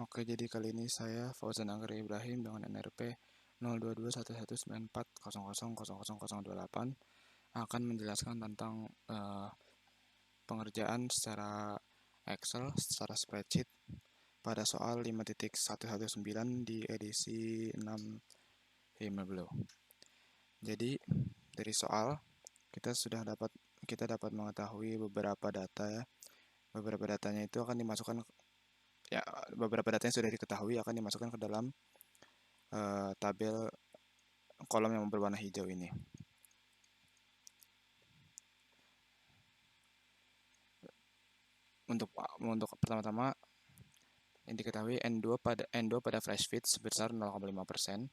Oke, jadi kali ini saya Fauzan Angger Ibrahim dengan NRP 02211940000028 akan menjelaskan tentang pengerjaan secara Excel, secara spreadsheet pada soal 5.119 di edisi 6 Himebelo. Jadi dari soal kita dapat mengetahui beberapa data ya. Beberapa datanya itu akan dimasukkan ya, beberapa data yang sudah diketahui akan dimasukkan ke dalam tabel kolom yang berwarna hijau ini. Untuk pertama-tama yang diketahui N2 pada flash feed sebesar 0,5%,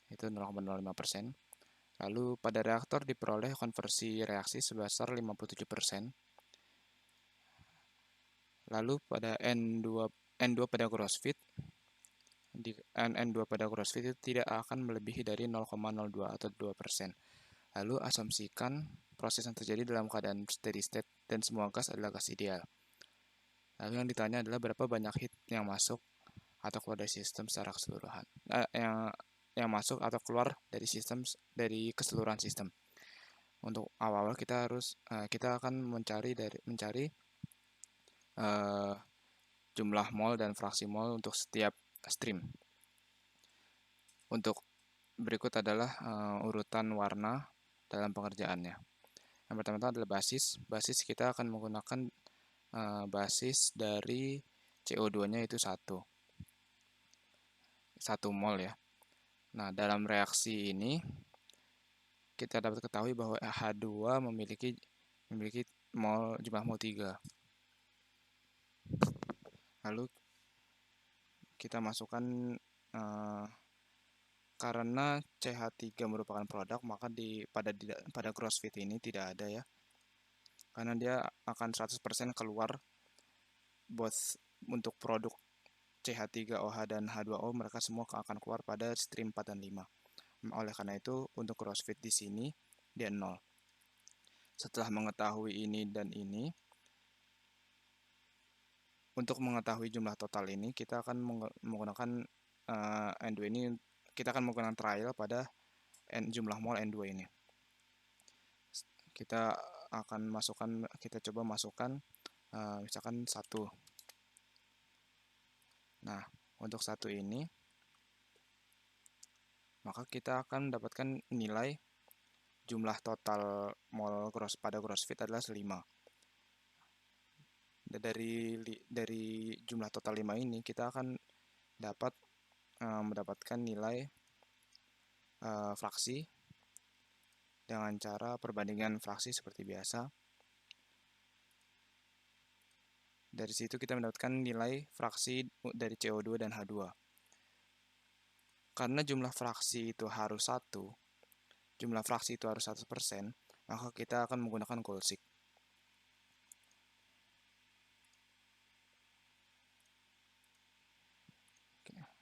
itu 0,05%. Lalu pada reaktor diperoleh konversi reaksi sebesar 57%. Lalu pada N2 pada gross feed N2 pada gross feed itu tidak akan melebihi dari 0,02 atau 2%. Lalu asumsikan proses yang terjadi dalam keadaan steady state dan semua gas adalah gas ideal. Lalu yang ditanya adalah berapa banyak heat yang masuk atau keluar dari sistem secara keseluruhan. Yang masuk atau keluar dari keseluruhan sistem. Untuk awal kita akan mencari jumlah mol dan fraksi mol untuk setiap stream. Untuk berikut adalah urutan warna dalam pengerjaannya. Yang pertama adalah basis. Basis kita akan menggunakan basis dari CO2-nya itu 1 mol ya. Nah, dalam reaksi ini kita dapat ketahui bahwa H2 memiliki jumlah mol 3. Lalu kita masukkan karena CH3 merupakan produk, maka pada gross feed ini tidak ada ya. Karena dia akan 100% keluar both untuk produk CH3OH dan H2O, mereka semua akan keluar pada stream 4 dan 5. Oleh karena itu, untuk gross feed di sini dia 0. Setelah mengetahui ini dan ini, untuk mengetahui jumlah total ini, kita akan menggunakan N2 ini, kita akan menggunakan trial pada jumlah mol N2 ini. Kita coba masukkan misalkan 1. Nah, untuk 1 ini, maka kita akan mendapatkan nilai jumlah total mol pada gross feed adalah 5. Dari jumlah total 5 ini, kita akan mendapatkan nilai fraksi dengan cara perbandingan fraksi seperti biasa. Dari situ kita mendapatkan nilai fraksi dari CO2 dan H2. Karena jumlah fraksi itu harus 1%, maka kita akan menggunakan Cold-Sheet.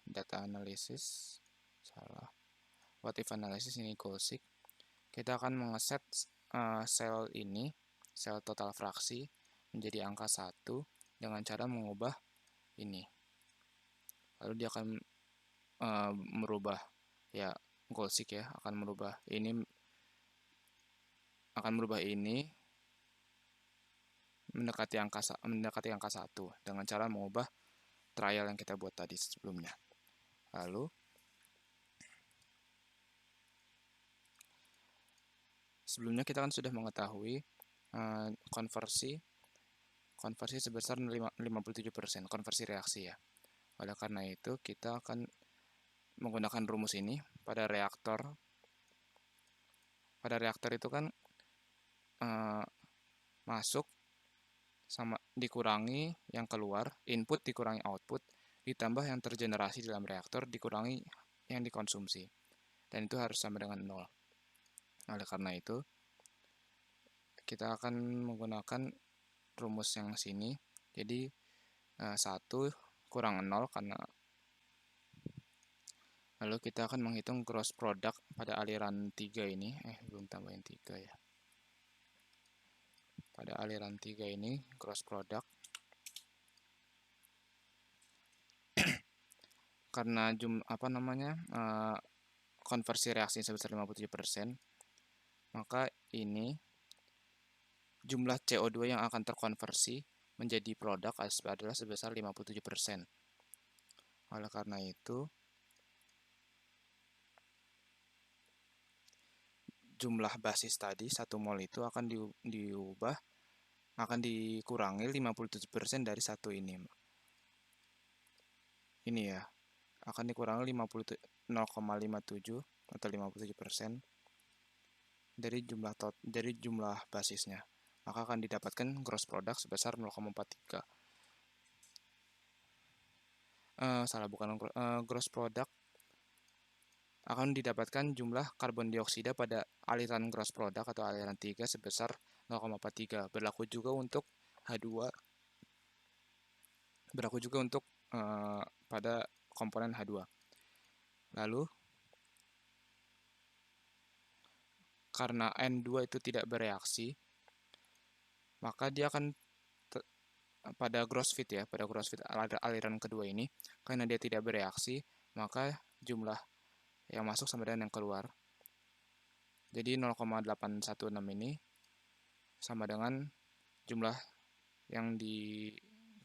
Data analysis, what if analysis ini Cold-Sheet. Kita akan mengeset sel total fraksi menjadi angka 1 dengan cara mengubah ini. Lalu dia akan merubah ya, Cold-Sheet ya, akan merubah ini mendekati angka 1 dengan cara mengubah trial yang kita buat tadi sebelumnya. Lalu sebelumnya kita kan sudah mengetahui konversi sebesar 57%, konversi reaksi ya. Oleh karena itu kita akan menggunakan rumus ini pada reaktor. Pada reaktor itu kan masuk sama dikurangi yang keluar, input dikurangi output, ditambah yang tergenerasi dalam reaktor dikurangi yang dikonsumsi. Dan itu harus sama dengan 0. Oleh karena itu, kita akan menggunakan rumus yang sini. Jadi 1 kurang 0 karena lalu kita akan menghitung gross product pada aliran 3 ini. Belum tambahin 3 ya. Pada aliran 3 ini gross product karena konversi reaksi sebesar 57%, maka ini jumlah CO2 yang akan terkonversi menjadi produk adalah sebesar 57%. Oleh karena itu, jumlah basis tadi 1 mol itu akan dikurangi 57% dari 1 ini. Ini ya, akan dikurangi 0,57 atau 57% dari jumlah basisnya. Maka akan didapatkan gross product sebesar 0,43. Gross product akan didapatkan jumlah karbon dioksida pada aliran gross product atau aliran 3 sebesar 0,43. Berlaku juga untuk H2. Pada komponen H2. Lalu karena N2 itu tidak bereaksi, maka dia akan pada gross fit aliran kedua ini, karena dia tidak bereaksi, maka jumlah yang masuk sama dengan yang keluar. Jadi 0,816 ini sama dengan jumlah yang di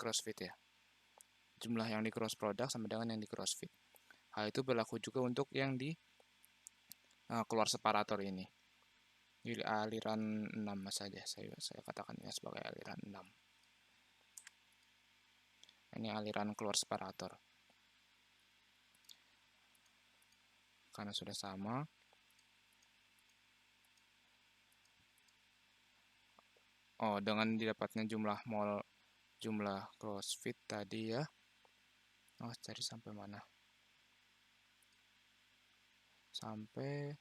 gross fit ya. Jumlah yang di gross product sama dengan yang di gross fit. Hal itu berlaku juga untuk yang di keluar separator ini. Di aliran 6 saja, saya katakannya sebagai aliran 6. Ini aliran keluar separator. Karena sudah sama, dengan didapatnya jumlah gross fit tadi ya. Cari sampai mana? Sampai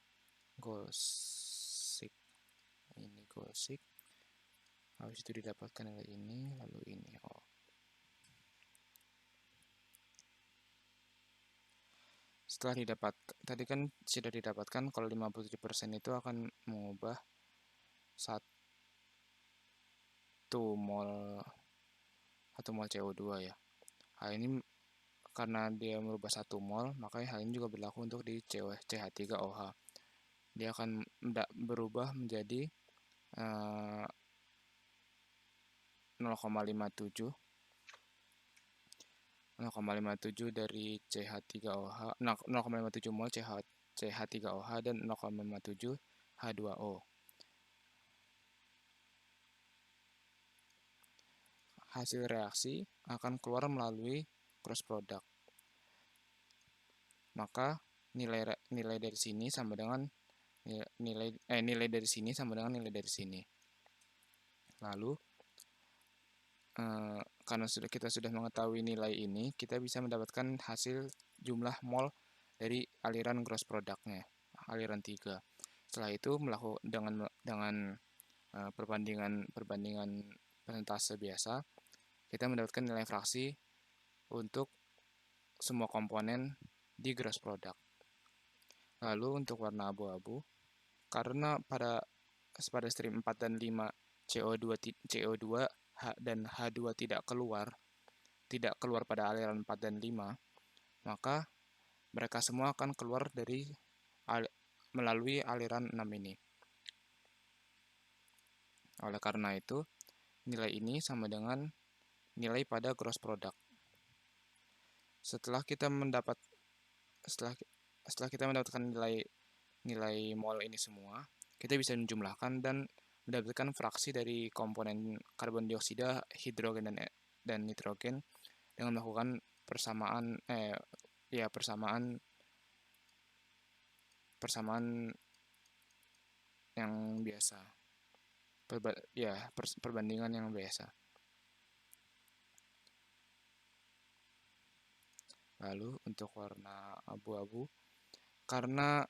gosik. Ini gosik. Habis itu didapatkan nilai ini, lalu ini. Setelah tadi kan sudah didapatkan kalau 57% itu akan mengubah 1 mol CO2 ya. Hal ini karena dia merubah 1 mol, makanya hal ini juga berlaku untuk di CH3OH. Dia akan berubah menjadi 0,57 dari CH3OH, 0,57 mol CH3OH dan 0,57 H2O. Hasil reaksi akan keluar melalui gross product. Maka nilai dari sini sama dengan nilai dari sini sama dengan nilai dari sini. Lalu karena kita sudah mengetahui nilai ini, kita bisa mendapatkan hasil jumlah mol dari aliran gross product-nya, aliran 3. Setelah itu dengan perbandingan persentase biasa, kita mendapatkan nilai fraksi untuk semua komponen di gross product. Lalu untuk warna abu-abu, karena pada stream 4 dan 5 CO2 dan H2 tidak keluar pada aliran 4 dan 5, maka mereka semua akan keluar melalui aliran 6 ini. Oleh karena itu, nilai ini sama dengan nilai pada gross product. Setelah kita mendapatkan nilai mol ini semua, kita bisa menjumlahkan dan mendapatkan fraksi dari komponen karbon dioksida, hidrogen dan nitrogen dengan melakukan persamaan yang biasa. Perbandingan yang biasa. Lalu untuk warna abu-abu, karena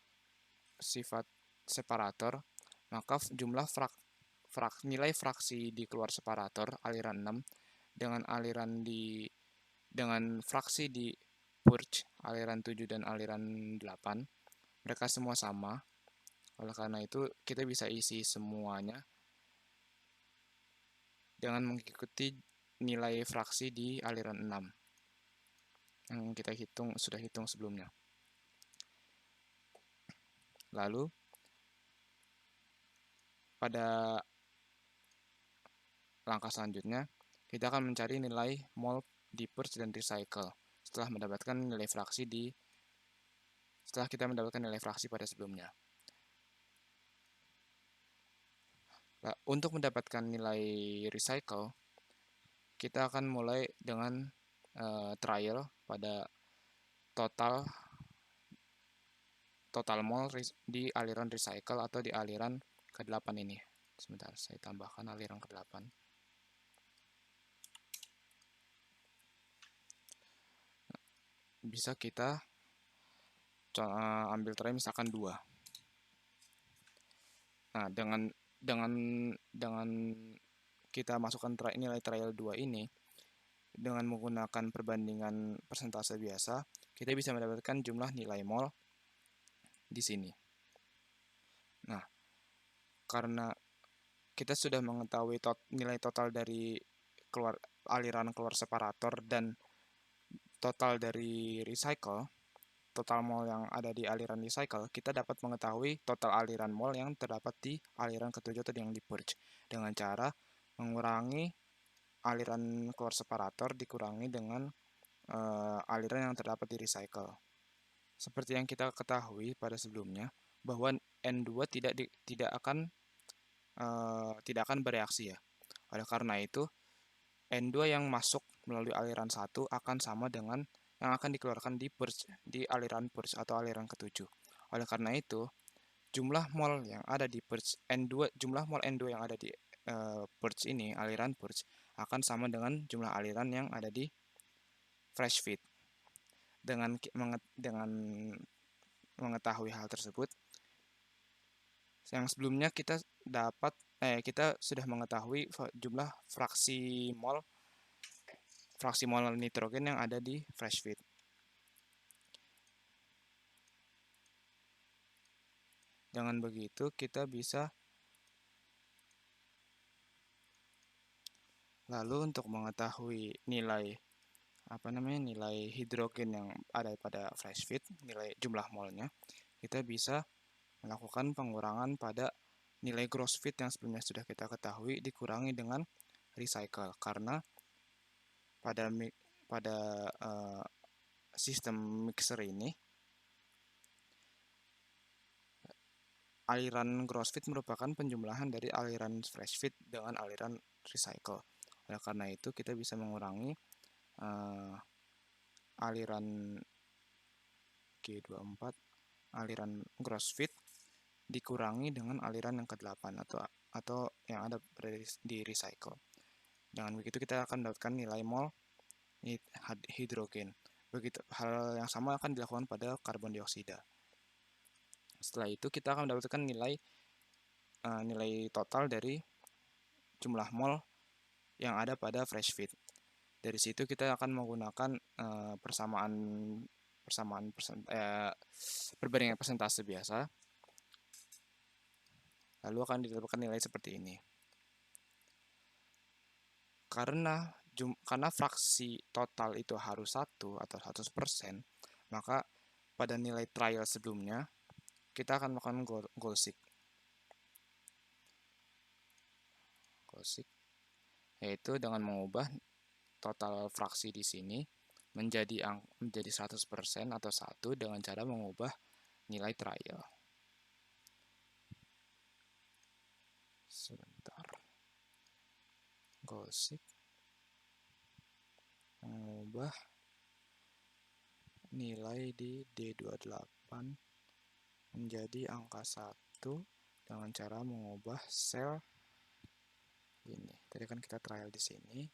sifat separator, maka jumlah nilai fraksi di keluar separator aliran 6 dengan fraksi di purge aliran 7 dan aliran 8, mereka semua sama. Oleh karena itu, kita bisa isi semuanya dengan mengikuti nilai fraksi di aliran 6. yang kita sudah hitung sebelumnya. Lalu pada langkah selanjutnya kita akan mencari nilai mol di purge dan recycle setelah kita mendapatkan nilai fraksi pada sebelumnya. Nah, untuk mendapatkan nilai recycle, kita akan mulai dengan trial pada total mol di aliran recycle atau di aliran ke-8 ini. Sebentar, saya tambahkan aliran ke-8. Bisa kita ambil trial misalkan 2. Nah, dengan kita masukkan nilai trial 2 ini, dengan menggunakan perbandingan persentase biasa, kita bisa mendapatkan jumlah nilai mol di sini. Nah, karena kita sudah mengetahui nilai total dari aliran keluar separator dan total dari recycle, total mol yang ada di aliran recycle, kita dapat mengetahui total aliran mol yang terdapat di aliran ke-7 atau yang di purge dengan cara mengurangi aliran keluar separator dikurangi dengan aliran yang terdapat di recycle. Seperti yang kita ketahui pada sebelumnya, bahwa N2 tidak akan bereaksi ya. Oleh karena itu, N2 yang masuk melalui aliran 1 akan sama dengan yang akan dikeluarkan di aliran purge atau aliran ke-7. Oleh karena itu, jumlah mol yang ada di purge jumlah mol N2 yang ada di purge ini, aliran purge, akan sama dengan jumlah aliran yang ada di fresh feed. Dengan mengetahui hal tersebut, yang sebelumnya kita sudah mengetahui jumlah fraksi mol nitrogen yang ada di fresh feed. Dengan begitu kita bisa lalu untuk mengetahui nilai hidrogen yang ada pada fresh feed, nilai jumlah molnya, kita bisa melakukan pengurangan pada nilai gross feed yang sebelumnya sudah kita ketahui dikurangi dengan recycle, karena pada sistem mixer ini aliran gross feed merupakan penjumlahan dari aliran fresh feed dengan aliran recycle. Oleh karena itu kita bisa mengurangi aliran G24, aliran gross feed dikurangi dengan aliran yang ke-8 atau yang ada di recycle. Dengan begitu kita akan mendapatkan nilai mol hidrogen. Begitu hal yang sama akan dilakukan pada karbon dioksida. Setelah itu kita akan mendapatkan nilai total dari jumlah mol yang ada pada fresh feed. Dari situ kita akan menggunakan perbandingan persentase biasa. Lalu akan didapatkan nilai seperti ini. Karena fraksi total itu harus 1 atau 100%, maka pada nilai trial sebelumnya kita akan melakukan goal-seek, yaitu dengan mengubah total fraksi di sini menjadi 100% atau 1 dengan cara mengubah nilai trial. Sebentar. Goal-seek mengubah nilai di D28 menjadi angka 1 dengan cara mengubah sel ini. Tadi kan kita trial di sini.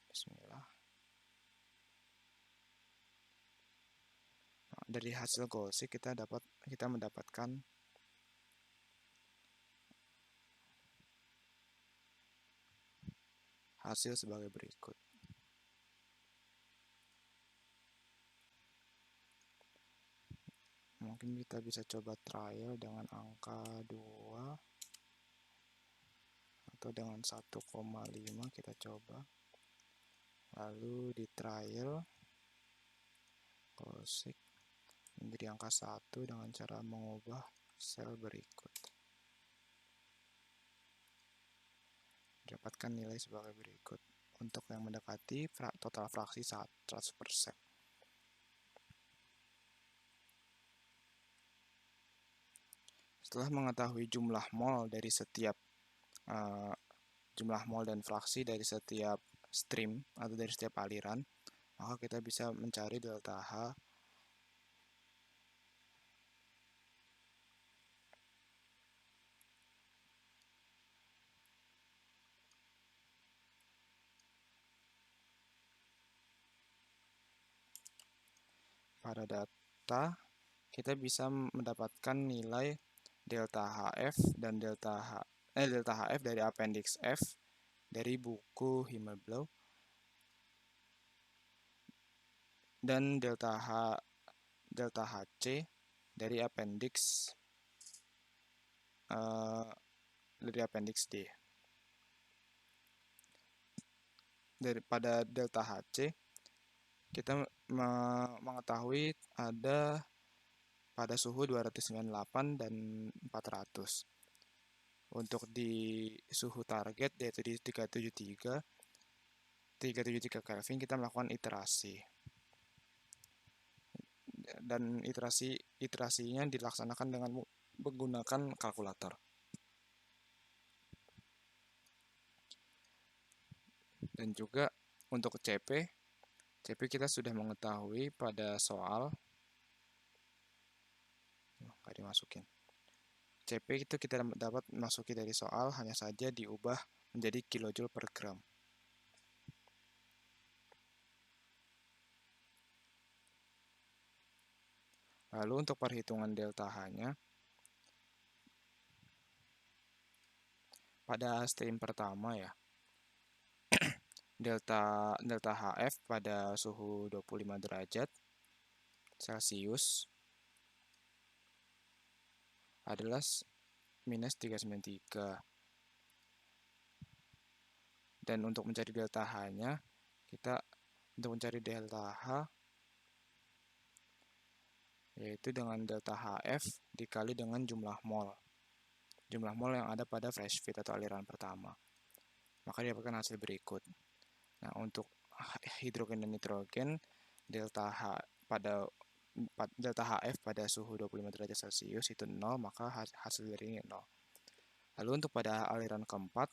Bismillah. Nah, dari hasil goal-seek kita mendapatkan hasil sebagai berikut. Mungkin kita bisa coba trial dengan angka 2 atau dengan 1,5 kita coba. Lalu di trial closing menjadi angka 1 dengan cara mengubah sel berikut. Dapatkan nilai sebagai berikut. Untuk yang mendekati total fraksi 100%. Setelah mengetahui jumlah mol dari setiap jumlah mol dan fraksi dari setiap stream atau dari setiap aliran, maka kita bisa mencari delta H pada data. Kita bisa mendapatkan nilai delta HF dan delta HF dari appendix F dari buku Himmelblau, dan delta HC dari appendix D. Pada delta HC kita mengetahui ada pada suhu 298 dan 400. Untuk di suhu target yaitu di 373 Kelvin, kita melakukan iterasi. Dan iterasinya dilaksanakan dengan menggunakan kalkulator. Dan juga untuk CP kita sudah mengetahui pada soal, nggak dimasukin. CP itu kita dapat masuki dari soal, hanya saja diubah menjadi kilojoule per gram. Lalu untuk perhitungan delta H-nya, pada stream pertama ya, delta HF pada suhu 25 derajat Celcius adalah minus 393. Dan untuk mencari delta H-nya, untuk mencari delta H yaitu dengan delta HF dikali dengan jumlah mol yang ada pada fresh feed atau aliran pertama. Maka didapatkan hasil berikut. Nah, untuk hidrogen dan nitrogen, delta HF pada suhu 25 derajat Celcius itu 0, maka hasil dari ini 0. Lalu untuk pada aliran keempat,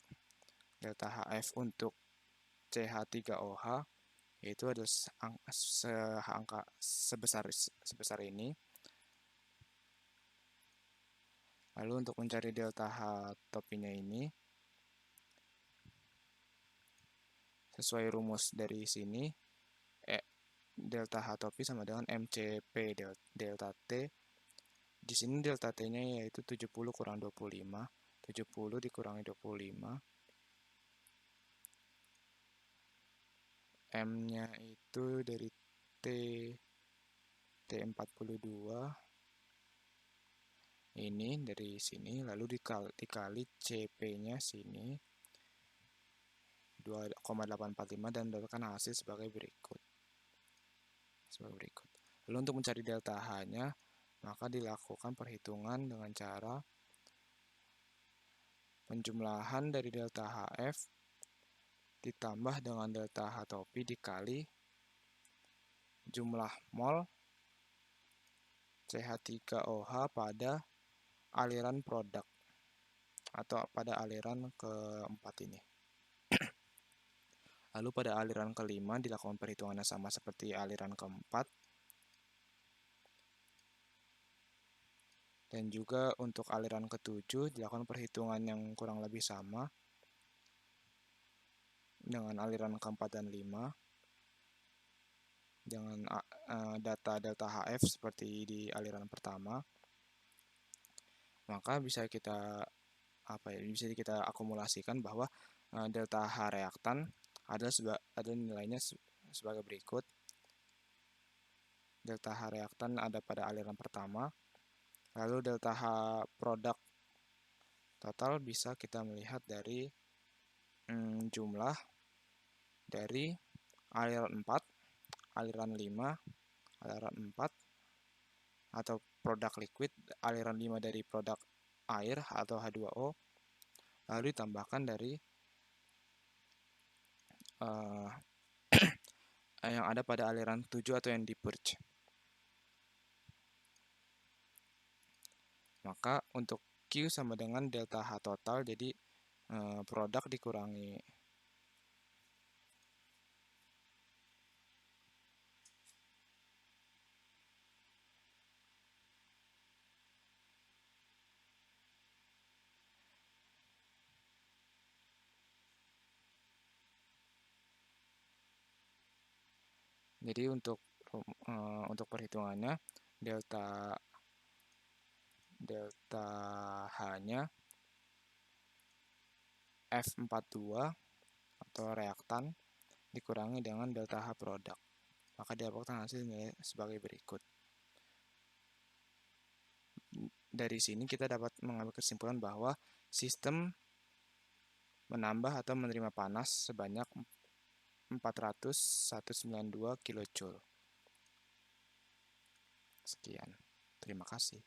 delta HF untuk CH3OH yaitu adalah angka sebesar ini. Lalu untuk mencari delta H topinya ini, sesuai rumus dari sini, delta H topi sama dengan MCP delta T. Di sini delta T-nya yaitu 70 kurang 25. 70 dikurangi 25. M-nya itu dari T42. Ini dari sini, lalu dikali CP-nya sini 2,845 dan mendapatkan hasil sebagai berikut. Lalu untuk mencari delta H-nya, maka dilakukan perhitungan dengan cara penjumlahan dari delta HF ditambah dengan delta H topi dikali jumlah mol CH3OH pada aliran produk atau pada aliran keempat ini. Lalu pada aliran kelima dilakukan perhitungannya sama seperti aliran keempat. Dan juga untuk aliran ketujuh dilakukan perhitungan yang kurang lebih sama dengan aliran keempat dan 5 dengan data delta HF seperti di aliran pertama. Maka bisa kita akumulasikan bahwa delta H reaktan ada nilainya sebagai berikut. Delta H reaktan ada pada aliran pertama. Lalu delta H produk total bisa kita melihat dari jumlah dari aliran 4, aliran 5, aliran 4, atau produk liquid, aliran 5 dari produk air atau H2O, lalu ditambahkan dari yang ada pada aliran 7 atau yang di purge. Maka untuk Q sama dengan delta H total, jadi produk dikurangi jadi untuk perhitungannya delta H-nya F42 atau reaktan dikurangi dengan delta H produk. Maka didapatkan hasilnya sebagai berikut. Dari sini kita dapat mengambil kesimpulan bahwa sistem menambah atau menerima panas sebanyak 400.192 kJ. Sekian. Terima kasih.